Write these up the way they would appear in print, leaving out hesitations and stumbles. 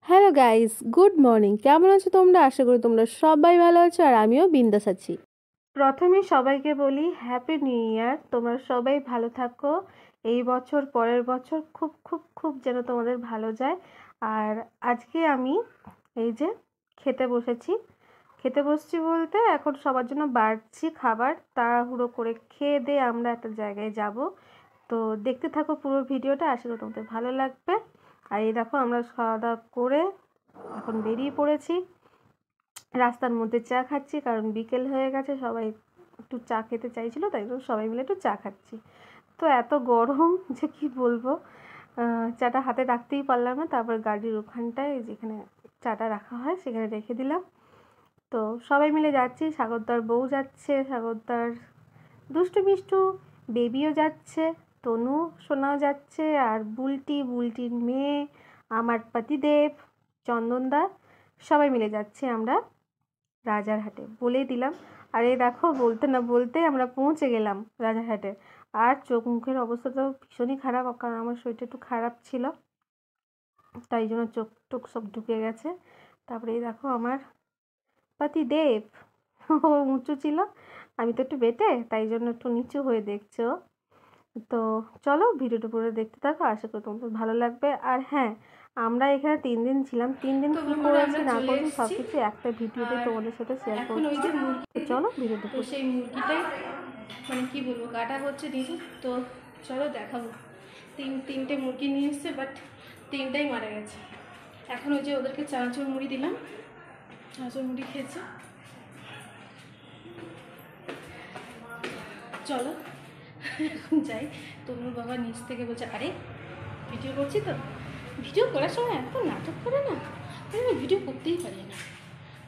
Hello guys, good morning. কেমন আছো তোমরা? আশা করি তোমরা সবাই ভালো আছো আর আমিও বিন্দাস আছি। প্রথমে সবাইকে বলি হ্যাপি নিউ ইয়ার। তোমরা সবাই ভালো থাকো। এই বছর পরের বছর খুব খুব খুব যেন তোমাদের ভালো যায়। আর আজকে আমি এই যে খেতে বসছি বলতে এখন সবার জন্য বাড়ছি খাবার। তাড়াহুড়ো করে খেয়ে দিয়ে আমরা একটা জায়গায় যাব। তো দেখতে থাকো পুরো ভিডিওটা, আশা করি তোমাদের ভালো লাগবে। আর এই দেখো আমরা খাওয়া দাওয়া করে এখন বেরিয়ে পড়েছি। রাস্তার মধ্যে চা খাচ্ছি কারণ বিকেল হয়ে গেছে, সবাই একটু চা খেতে চাইছিল, তাই জন্য সবাই মিলে একটু চা খাচ্ছি। তো এত গরম যে কি বলবো, চাটা হাতে রাখতেই পারলাম না। তারপর গাড়ির ওখানটায় যেখানে চাটা রাখা হয় সেখানে রেখে দিলাম। তো সবাই মিলে যাচ্ছি, সাগরদার বউ যাচ্ছে, সাগরদার দুষ্টু মিষ্টু বেবিও যাচ্ছে, তনু সোনাও যাচ্ছে, আর বুলটির মেয়ে, আমার পতিদেব, চন্দনদা, সবাই মিলে যাচ্ছে আমরা রাজারহাটে, বলেই দিলাম। আর এই দেখো বলতে না বলতে আমরা পৌঁছে গেলাম রাজারহাটে। আর চোখ মুখের অবস্থা তো ভীষণই খারাপ, কারণ আমার শরীরটা একটু খারাপ ছিল, তাই জন্য চোখ টোক সব ঢুকে গেছে। তারপরে এই দেখো আমার পতিদেব, ও উঁচু ছিল, আমি তো একটু বেটে, তাই জন্য একটু নিচু হয়ে দেখছো। তো চলো ভিডিওটা পুরো দেখতে থাকো, আশা করি তোমাদের ভালো লাগবে। আর হ্যাঁ, আমরা এখানে 3 দিন ছিলাম, 3 দিন কী করেছি না করেছি সব কিছু একটা ভিডিওতে তোমাদের সাথে শেয়ার করছি। তো চলো ভিডিওটা। তো সেই মুরগিটাই মানে কি বলবো, কাটা হচ্ছে নিজে। তো চলো দেখাবো। তিনটে মুরগি নিয়ে এসছে, বাট তিনটাই মারা গেছে। এখন ওই যে ওদেরকে চানাচুর মুড়ি দিলাম, চানাচুর মুড়ি খেয়েছে। চলো এখন যাই। তনুর বাবা নিচ থেকে বলছে, আরে ভিডিও করছি তো, ভিডিও করার সময় এত নাটক করে না, আমি ভিডিও করতেই পারি না।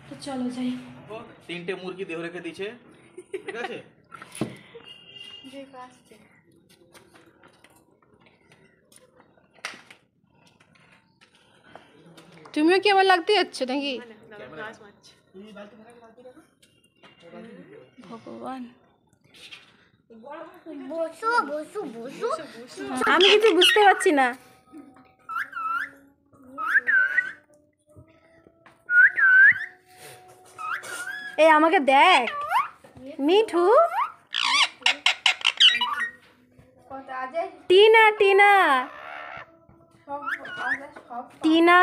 তো চলো যাই। তিনটে মুরগি দেহ রেখে দিয়েছে, ঠিক আছে? তুমিও কি আমার লাগতে যাচ্ছ নাকি? ভগবান, আমি কিছু বুঝতে পারছি না। এই আমাকে দেখ মিঠু, টিনা টিনা টিনা,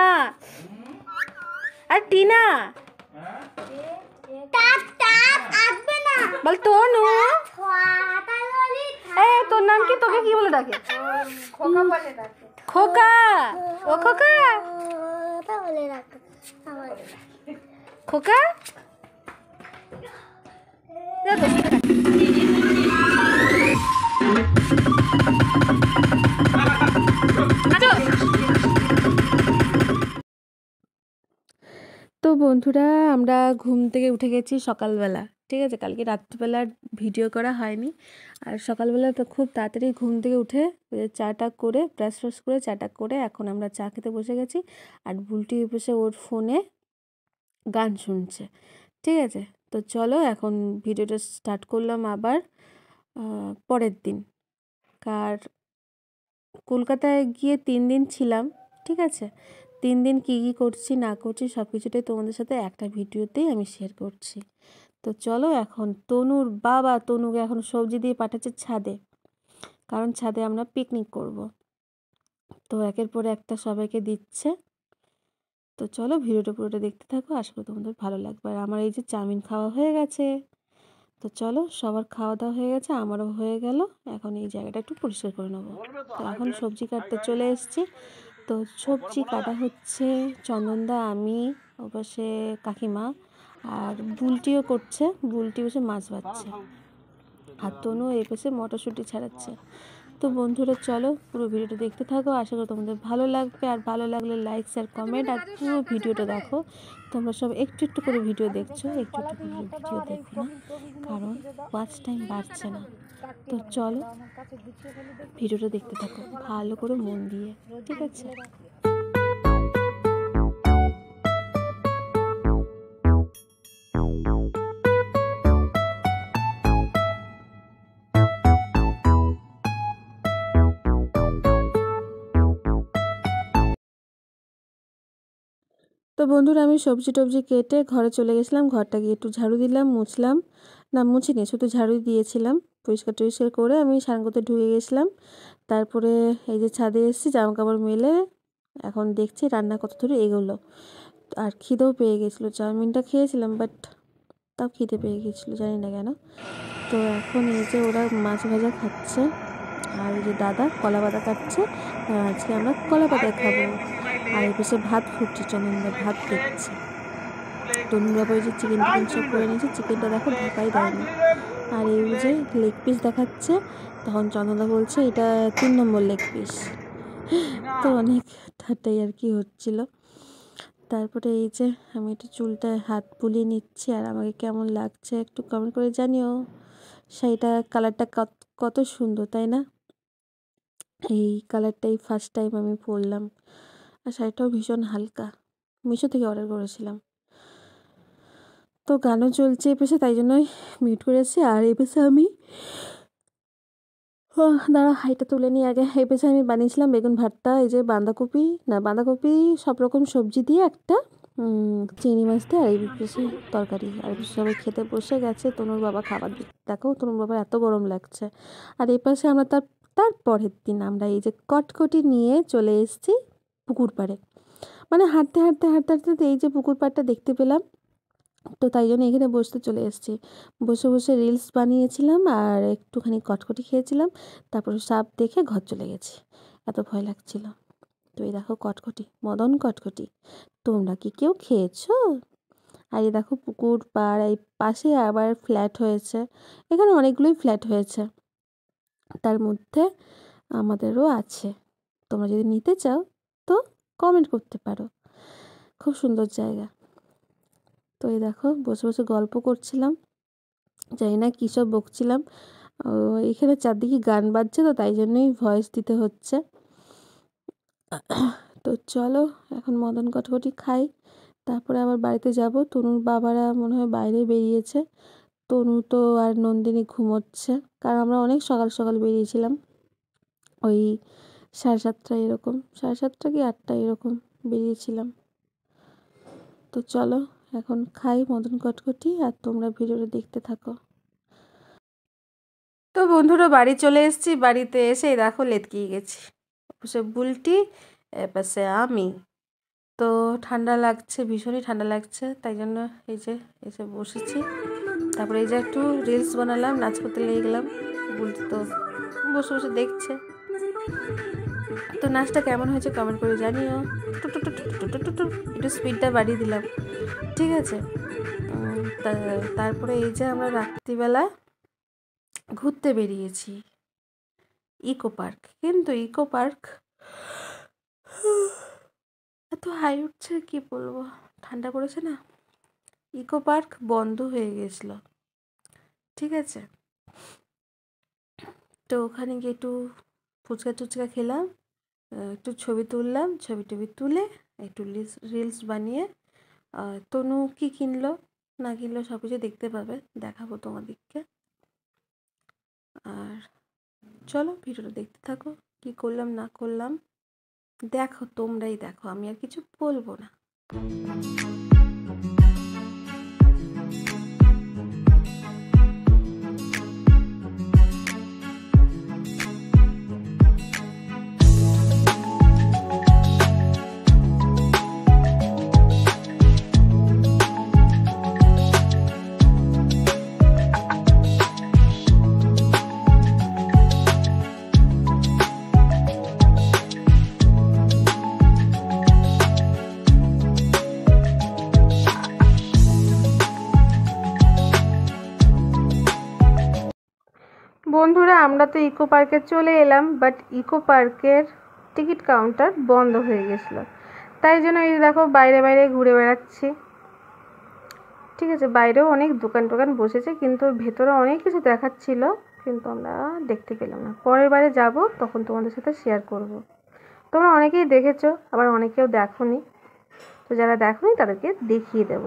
আর টিনা বল তনু। তোর নাম কি? তোকে কি বলে ডাকে? খোকা। ও খোকা, খোকা। তো বন্ধুরা, আমরা ঘুম থেকে উঠে গেছি সকালবেলা, ঠিক আছে? কালকে রাত্রিবেলা ভিডিও করা হয়নি। আর সকালবেলা তো খুব তাড়াতাড়ি ঘুম থেকে উঠে চাটা করে ব্রাশ ফ্রাশ করে চাটা করে এখন আমরা চা খেতে বসে গেছি। আর বুলটি বসে ওর ফোনে গান শুনছে, ঠিক আছে? তো চলো এখন ভিডিওটা স্টার্ট করলাম আবার পরের দিন। কার কলকাতায় গিয়ে 3 দিন ছিলাম, ঠিক আছে? 3 দিন কী কী করছি না করছি সব কিছুটাই তোমাদের সাথে একটা ভিডিওতেই আমি শেয়ার করছি। তো চলো এখন তনুর বাবা তনুকে এখন সবজি দিয়ে পাঠাচ্ছে ছাদে, কারণ ছাদে আমরা পিকনিক করব। তো একের পর একটা সবাইকে দিচ্ছে। তো চলো ভিডিওটা পুরোটা দেখতে থাকো, আশা করি তোমাদের ভালো লাগবে। আর আমার এই যে চাউমিন খাওয়া হয়ে গেছে। তো চলো, সবার খাওয়া দাওয়া হয়ে গেছে, আমারও হয়ে গেল। এখন এই জায়গাটা একটু পরিষ্কার করে নেবো। তো এখন সবজি কাটতে চলে এসেছি। তো সবজি কাটা হচ্ছে চন্দনদা, আমি, ওপাশে কাকিমা, আর বুলটিও করছে, বুলটি বসে মাছ ভাজছে, আর তনু এই পাশে মটরশুঁটি ছাড়াচ্ছে। তো বন্ধুরা চলো পুরো ভিডিওটা দেখতে থাকো, আশা করি তোমাদের ভালো লাগবে। আর ভালো লাগলে লাইক শেয়ার কমেন্ট আর পুরো ভিডিওটা দেখো। তোমরা সব একটু একটু করে ভিডিও দেখছো, একটু একটু করে ভিডিও দেখো না, কারণ ওয়াচ টাইম বাড়ছে না। তো চলো ভিডিওটা দেখতে থাকো ভালো করে মন দিয়ে, ঠিক আছে? তো বন্ধুরা আমি সবজি টবজি কেটে ঘরে চলে গেছিলাম, ঘরটা গিয়ে একটু ঝাড়ু দিলাম, মুছলাম, না মুছিনি, শুধু ঝাড়ু দিয়েছিলাম, পরিষ্কার টরিষ্কার করে আমি স্নান করতে ঢুকে গেছিলাম। তারপরে এই যে ছাদে এসেছি, জামা কাপড় মেলে এখন দেখছি রান্না কত দূর এগোলো। আর খিদেও পেয়ে গেছিলো, চাউমিনটা খেয়েছিলাম বাট তাও খিদে পেয়ে গেছিলো, জানি না কেন। তো এখন এই যে ওরা মাছ ভাজা খাচ্ছে, আর এই যে দাদা কলা পাতা কাটছে, আর আজকে আমরা কলা পাতায় খাবো। আর এই পাশে ভাত ফুটছে, চন্দনদা ভাত দেখছে। তনুরা ওই যে চিকেন টিকেন সব করে নিয়েছে, চিকেনটা দেখো ঢাকাই দেয়নি। আর এই যে লেগ পিস দেখাচ্ছে, তখন চন্দনদা বলছে এটা 3 নম্বর লেগ পিস। তো অনেক ঠাট্টাই আর কি হচ্ছিল। তারপরে এই যে আমি একটু চুলটায় হাত বুলিয়ে নিচ্ছি, আর আমাকে কেমন লাগছে একটু কমেন্ট করে জানিও। শাড়িটা কালারটা কত সুন্দর, তাই না? এই কালারটাই ফার্স্ট টাইম আমি পরলাম, আর শাড়িটাও ভীষণ হালকা, মিশো থেকে অর্ডার করেছিলাম। তো গানও চলছে এই পাশে, তাই জন্যই মিউট করেছি। আর এই পাশে আমি দাঁড়া হাইটা তুলে নিই আগে। এই পাশে আমি বানিয়েছিলাম বেগুন ভর্তা, এই যে বাঁধাকপি সব রকম সবজি দিয়ে একটা চিংড়ি মাছ দিয়ে, আর এই পাশে তরকারি। আর এই পাশে সবাই খেতে বসে গেছে, তনুর বাবা খাবার দেখো, তনুর বাবার এত গরম লাগছে। আর এই পাশে আমরা তার পরের দিন আমরা এই যে কটকটি নিয়ে চলে এসেছি পুকুর পাড়ে। মানে হাঁটতে হাঁটতে হাঁটতে হাঁটতে এই যে পুকুর পাড়টা দেখতে পেলাম, তো তাই জন্য এখানে বসতে চলে এসেছি। বসে বসে রিলস বানিয়েছিলাম আর একটুখানি কটকটি খেয়েছিলাম, তারপরে সাপ দেখে ঘর চলে গেছি, এত ভয় লাগছিল। তো এই দেখো কটকটি, মদন কটকটি, তোমরা কি কেউ খেয়েছো? আর এই দেখো পুকুর পাড়, এই পাশে আবার ফ্ল্যাট হয়েছে, এখানে অনেকগুলোই ফ্ল্যাট হয়েছে, তার মধ্যে আমাদেরও আছে। তোমরা যদি নিতে চাও তো কমেন্ট করতে পারো, খুব সুন্দর জায়গা। তো এই দেখো বসে বসে গল্প করছিলাম, জানি না কী সব বকছিলাম। এখানে চারদিকে গান বাজছে, তো তাই জন্যই ভয়েস দিতে হচ্ছে। তো চলো এখন মদন কটকটি খাই, তারপরে আবার বাড়িতে যাব। তনুর বাবারা মনে হয় বাইরে বেরিয়েছে, তনু তো আর নন্দিনী ঘুমোচ্ছে, কারণ আমরা অনেক সকাল সকাল বেরিয়েছিলাম, ওই 7:30 এরকম, 7:30 কি 8টা এরকম বেরিয়েছিলাম। তো চলো এখন খাই মদন কটকটি, আর তোমরা ভিডিওটা দেখতে থাকো। তো বন্ধুরা বাড়ি চলে এসেছি, বাড়িতে এসে দেখো লেটকিয়ে গেছি, পাশে বুলটি, পাশে আমি। তো ঠান্ডা লাগছে, ভীষণই ঠান্ডা লাগছে, তাই জন্য এই যে এসে বসেছি। তারপরে এই যে একটু রিলস বানালাম, নাচ করতে লেগে গেলাম। বুলটি তো বসে বসে দেখছে। তো নাচটা কেমন হয়েছে কমেন্ট করে জানিও। একটু স্পিডটা বাড়িয়ে দিলাম, ঠিক আছে। তারপরে এই যে আমরা রাত্রিবেলা ঘুরতে বেরিয়েছি ইকো পার্ক, কিন্তু ইকো পার্ক এত হাই উঠছে কি বলবো, ঠান্ডা পড়েছে না, ইকো পার্ক বন্ধ হয়ে গেছিল, ঠিক আছে। তো ওখানে গিয়ে একটু ফুচকা টুচকা খেলাম, একটু ছবি তুললাম, ছবি টবি তুলে একটু রিলস বানিয়ে তনু কী কিনলো না কিনলো সব কিছু দেখতে পাবে, দেখাবো তোমাদেরকে। আর চলো ভিডিওটা দেখতে থাকো, কি করলাম না করলাম দেখো, তোমরাই দেখো, আমি আর কিছু বলবো না। বন্ধুরা আমরা তো ইকো পার্কে চলে এলাম, বাট ইকো পার্কের টিকিট কাউন্টার বন্ধ হয়ে গেছিলো, তাই জন্য এই দেখো বাইরে বাইরে ঘুরে বেড়াচ্ছি, ঠিক আছে। বাইরেও অনেক দোকান টোকান বসেছে, কিন্তু ভেতরে অনেক কিছু দেখাচ্ছিল, কিন্তু আমরা দেখতে পেলাম না। পরের বারে যাব তখন তোমাদের সাথে শেয়ার করব। তোমরা অনেকেই দেখেছো, আবার অনেকেও দেখোনি, তো যারা দেখোনি তাদেরকে দেখিয়ে দেব।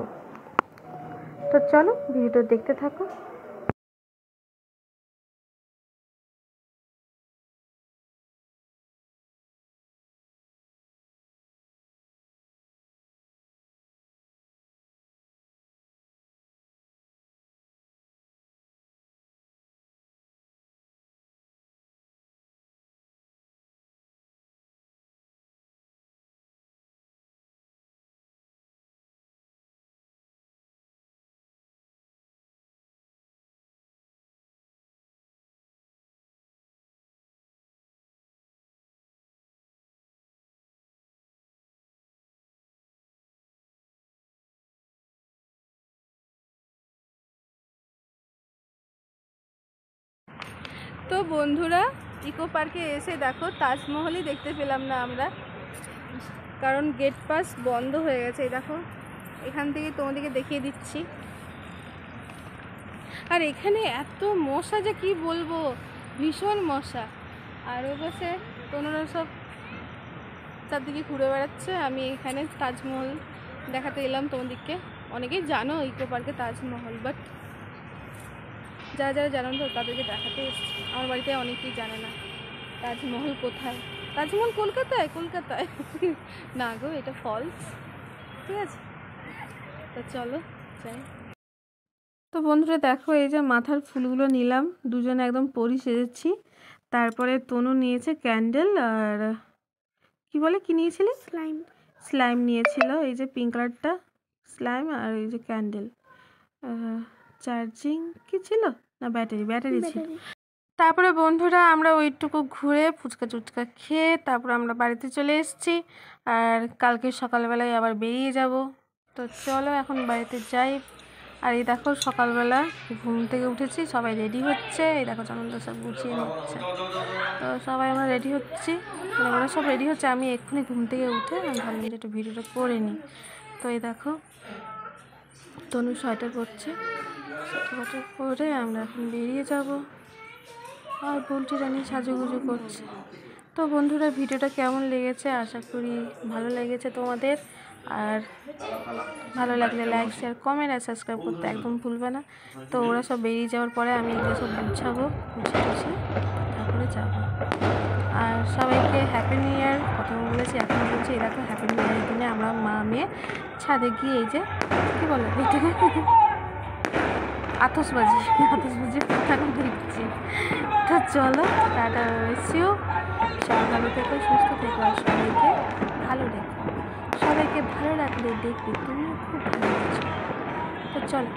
তো চলো ভিডিও দেখতে থাকো। তো বন্ধুরা ইকো পার্কে এসে দেখো তাজমহলই দেখতে পেলাম না আমরা, কারণ গেট পাস বন্ধ হয়ে গেছে। এই দেখো এখান থেকে তোমাদেরকে দেখিয়ে দিচ্ছি। আর এখানে এত মশা যে কি বলবো, ভীষণ মশা। আর ওই পাশে তোমরা সব চারদিকে ঘুরে বেড়াচ্ছে। আমি এখানে তাজমহল দেখাতে এলাম তোমাদেরকে। অনেকেই জানো ইকো পার্কে তাজমহল, বাট যারা যারা জানো তো তাদেরকে দেখাতে এসেছি। আমার বাড়িতে অনেকেই জানে না তাজমহল কোথায়। তাজমহল কলকাতায়, কলকাতায় না গো, এটা ফলস। ঠিক আছে, তো চলো যাই। তো বন্ধুরা দেখো, এই যে মাথার ফুলগুলো নিলাম, দুজনে একদম পরি সেজেছি। তারপরে তনু নিয়েছে ক্যান্ডেল, আর কি বলে কি নিয়েছিলে? স্লাইম নিয়েছিল, এই যে পিঙ্ক কালারটা স্লাইম, আর এই যে ক্যান্ডেল। চার্জিং কি ছিল না ব্যাটারি ছিল। তারপরে বন্ধুরা আমরা ওইটুকু ঘুরে ফুচকা টুচকা খেয়ে তারপরে আমরা বাড়িতে চলে এসেছি। আর কালকে সকালবেলায় আবার বেরিয়ে যাব। তো চলো এখন বাড়িতে যাই। আর এই দেখো সকালবেলা ঘুম থেকে উঠেছি, সবাই রেডি হচ্ছে। এই দেখো চন্দনদা সব গুছিয়ে নিচ্ছে। তো সবাই আমরা রেডি হচ্ছি, মানে ওরা সব রেডি হচ্ছে। আমি এক্ষুনি ঘুম থেকে উঠে আমি ভাবলাম যে একটু ভিডিওটা করে নিই। তো এই দেখো তনু সোয়েটার পরছে, সোয়েটার পরে আমরা এখন বেরিয়ে যাব। আর বলটি রানী সাজুগুজু করছে। তো বন্ধুরা ভিডিওটা কেমন লেগেছে, আশা করি ভালো লেগেছে তোমাদের। আর ভালো লাগলে লাইক শেয়ার কমেন্ট আর সাবস্ক্রাইব করতে একদম ভুলবে না। তো ওরা সব বেরিয়ে যাওয়ার পরে আমি এগুলো সব গুছাবো, গুছিয়ে তারপরে যাবো। আর সবাইকে হ্যাপি নিউ ইয়ার কথা বলেছি, এখন বলছি। এই দেখো হ্যাপি নিউ ইয়ারের দিনে আমরা মা মেয়ে ছাদে গিয়ে এই যে কী বলে এটাকে আতশবাজি এখন দিচ্ছি। তো চলো টাটা, এসিও সবাই ভালো থেকো, সুস্থ থেকো, আর সবাইকে ভালো রেখো। সবাইকে ভালো রাখলে দেখবে তুমিও খুব ভালো আছো। তো চলো।